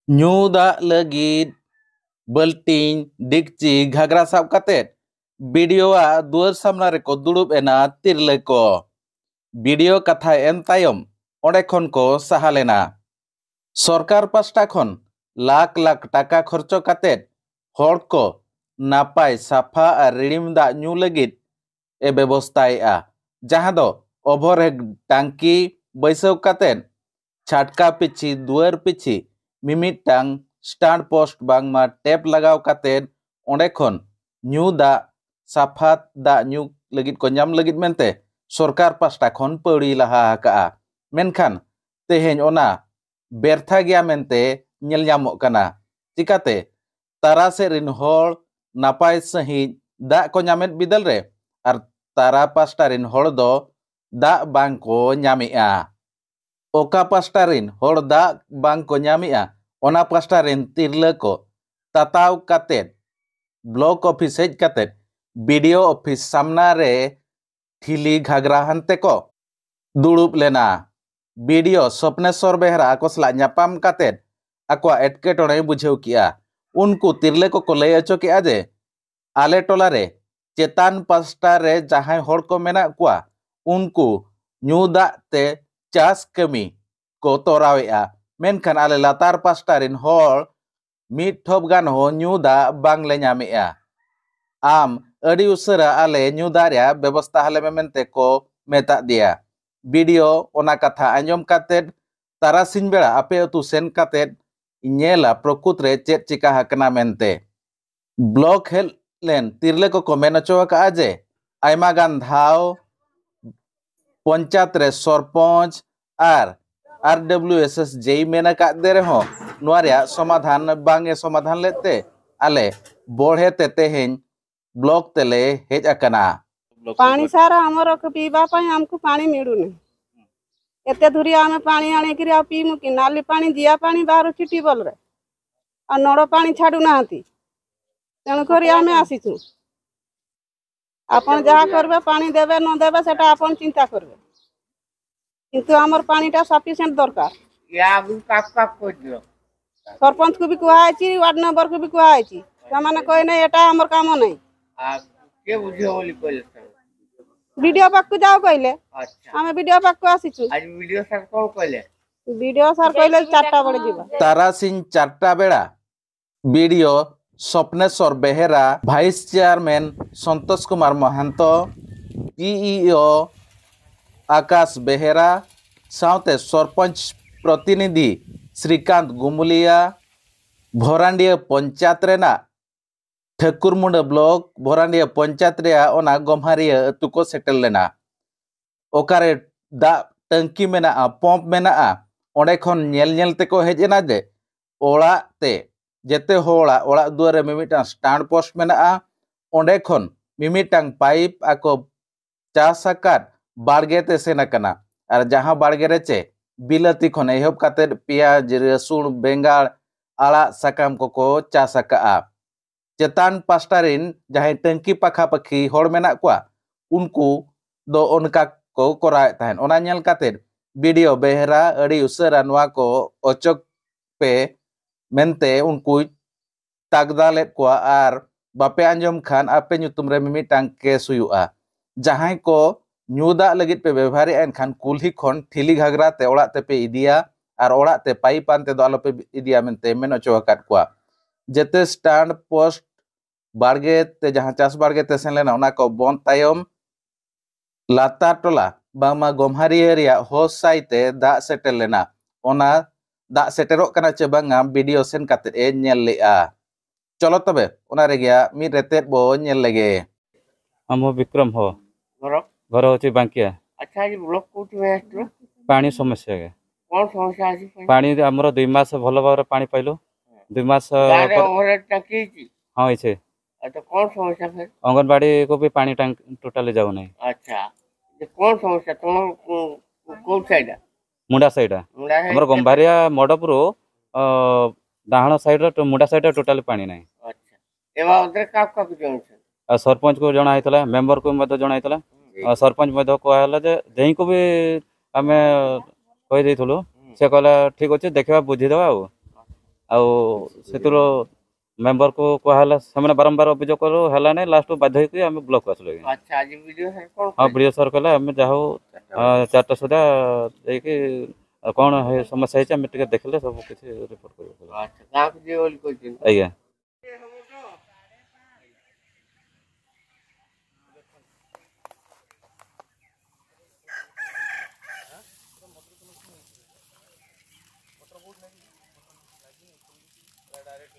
Nyu dak legit belting dikci Ghaghara साब katet वीडियोआ दुआर सामना रेको दुड़ुब एना तिरले को वीडियो कथा एम तायम ओंडे खन को साहा लेना सरकार पास्टा खन लाख लाख टाका खर्चो कातेट हर को नापाय साफा और रिड़िम दा न्यू लगित ए व्यवस्थाएआ जहां दो ओवरहेड टांकी बैसव कातेट छाटका पिछी दुआर पिछी मिमिटांग स्टैंड पोस्ट बांगमा टेप लगाव कातेट ओंडे खन न्यू दा साफा दा न्यू लगित को नाम लगित मेनते सरकार पास्टा खन पौड़ी लाहा हाका मेनखान तेहेन ओना बेरथा गया मेनते नेल ᱧᱟᱢᱚᱜ ᱠᱟᱱᱟ चिकाते तारा से रिन होड़ नापाय सही दा को ᱧᱟᱢᱮᱫ बिदल रे और तारा पास्टा रिन होड़ दो दा बांग को ᱧᱟᱢᱮᱜᱼᱟ ओका पास्टा रिन होड़ दा बांग को ᱧᱟᱢᱮᱜᱼᱟ ओना पास्टा रिन तिरला को ताताव कातेट ब्लॉक ऑफिस हेज कातेट वीडियो ऑफिस सामना रे ठिली घाघरा हनते को दुड़ुब लेना वीडियो स्वप्नेश्वर बेहरा आकोसला ᱧᱟᱯᱟᱢ कातेट आकवा एटकेटोड़े बुझेव किया उनको तिरले को लय अचो के जे आले टोला रे चेतान पास्टा रे जहां होड़ को मेना कुआ उनको न्यू दा ते चास कमी को तोरावेआ मेनखान आले लातार पास्टा रिन होड़ मिट ठोप गान हो न्यू दा बांग ले ᱧᱟᱢᱮᱜᱼᱟ आम अड़ी उसरा आले न्यू दा रे व्यवस्था हाले मेनते को मेता दिया वीडियो ओना कथा आंजम कातेट तारासिन बेड़ा आपे अतु सेन कातेट नेला प्रकृत रे चेत चिका हकना मेनते ब्लॉक हेलेन तिरले को मेन अचो का जे आयमा गान धाव पंचायत रे सरपंच आर आरडब्ल्यूएसएस जेई मेना का दे रहो नोरिया समाधान बांगे समाधान लेते आले बोढ़े ते तेहेन ब्लॉक तेले हेज अकना पानी सारा हमर को पीबा पई हमको पानी मिलु नहीं एते दूरी आमे पानी आने कि पीमु कि नाली पानी जिया पानी बाहर टिबल रे आ नड़ पानी छाडू नाहंती तेणु करी आमे आसीछु आपन जहा करबे पानी देबे न देबे सेटा आपन चिंता करबे किंतु हमर पानीटा सफिशिएंट दरकार या आगु काक काक कोइ दियो सरपंच को भी कुहाइछि वार्ड नंबर को भी कुहाइछि सामाने कोइ नै एटा हमर काम नै आ के बुझियो बोली कहले वीडियो पाक को जाओ कहले अच्छा हमें वीडियो पाक को आसीछु आज वीडियो सर कोन कहले 4टा बड़े जीवा तारा सिंह 4टा बेड़ा BDO Swapneswar Behera vice chairman Santosh Kumar Mahanta PEO Akash Behera साउते सरपंच प्रतिनिधि श्रीकांत गुमुलिया भोरांडिया पंचायत रेना ठाकुरमुंडा ब्लॉक भोरांडिया पंचायत रे ओना गम्हारिया अतु को सेटल लेना ओकारे दा टंकी मेना पंप मेना ओंडे खन नेल नेल ते को हेजेना जे ओड़ा ते जेते होड़ा ओड़ा दुआरे मिमिटां स्टैंड पोस्ट मेना ओंडे खन मिमिटां पाइप आको चासाकात बाड़गे ते सेना कना और जहां बाड़गे रे चे बिलाती खन एहब काते पियाज रसुन बेंगाड़ आड़ा साकाम को चासाका चेतान पास्टारिन जहां टंकी पाखा पखी होड़ मेना कुआ उनको दो उनका को कोराय तहन ओना नेल कातेर वीडियो बेहरा अड़ी उसरा नवा को ओचक पे मेनते उनको तागदाले कुआ आर बापे अंजम खान आपे ᱧᱩᱛᱩᱢ रे मिमिटांग केस हुआ जहां को ᱧᱩᱫᱟ लगित पे व्यवहारी एन खान कुल्ही खन ठिली घाघरा ते ओड़ा ते पे इदिया आर ओड़ा ते पाइप आनते दो आलो पे इदिया मेनते मेन अचो काट कुआ जेते स्टैंड पोस्ट बाड़गे ते जहां चास बाड़गे ते सेन लेना ओना को बन तायम लाता टोला बामा गम्हारिया रिया होस साइते दा सेटल लेना ओना दा सेटेरो कना चे बांगा वीडियो सेन काते ए नेल लेआ चलो तबे ओना रे गया मी रेतेत बो नेल लेगे हम विक्रम हो घर होची बांकिया अच्छा जी ब्लॉक कोठी में आस्ट्रो पानी समस्या के कौन समस्या आसी पानी हमरो 2 मास भलो भाबरे पानी पाइलो 2 मास गारे ओरे टकी छी हां इछे अच्छा कौन समस्या फिर अंगनबाड़ी को भी पानी टैंक टोटली जाऊ नहीं अच्छा ये कौन समस्या तुम कौन साइड मुंडा साइड हमर गंभारिया मडपुरो दाहण साइड रो मुंडा साइड टोटली पानी नहीं अच्छा एवा उधर काक काक जोन सरपंच को जणा आइतला मेंबर को मत जणा आइतला सरपंच मत कहला जे जेही को भी हमें कहि देथुलो से कहला ठीक अछि देखबा बुझी देबा ଆଉ ସେଥିରୁ मेंबर को कहला से बारंबार अभियोग करू है ना लास्ट बाध्य होकर आम ब्लॉक आसलु आज्ञा। अच्छा आज वीडियो है कौन हाँ वीडियो सर कहला आम जाऊ 4टा सुधा जाकि कौन है समस्या है आम टे देखले सब किसी रिपोर्ट कर। अच्छा गाँव के जे बोली कोई आज्ञा डायरेक्ट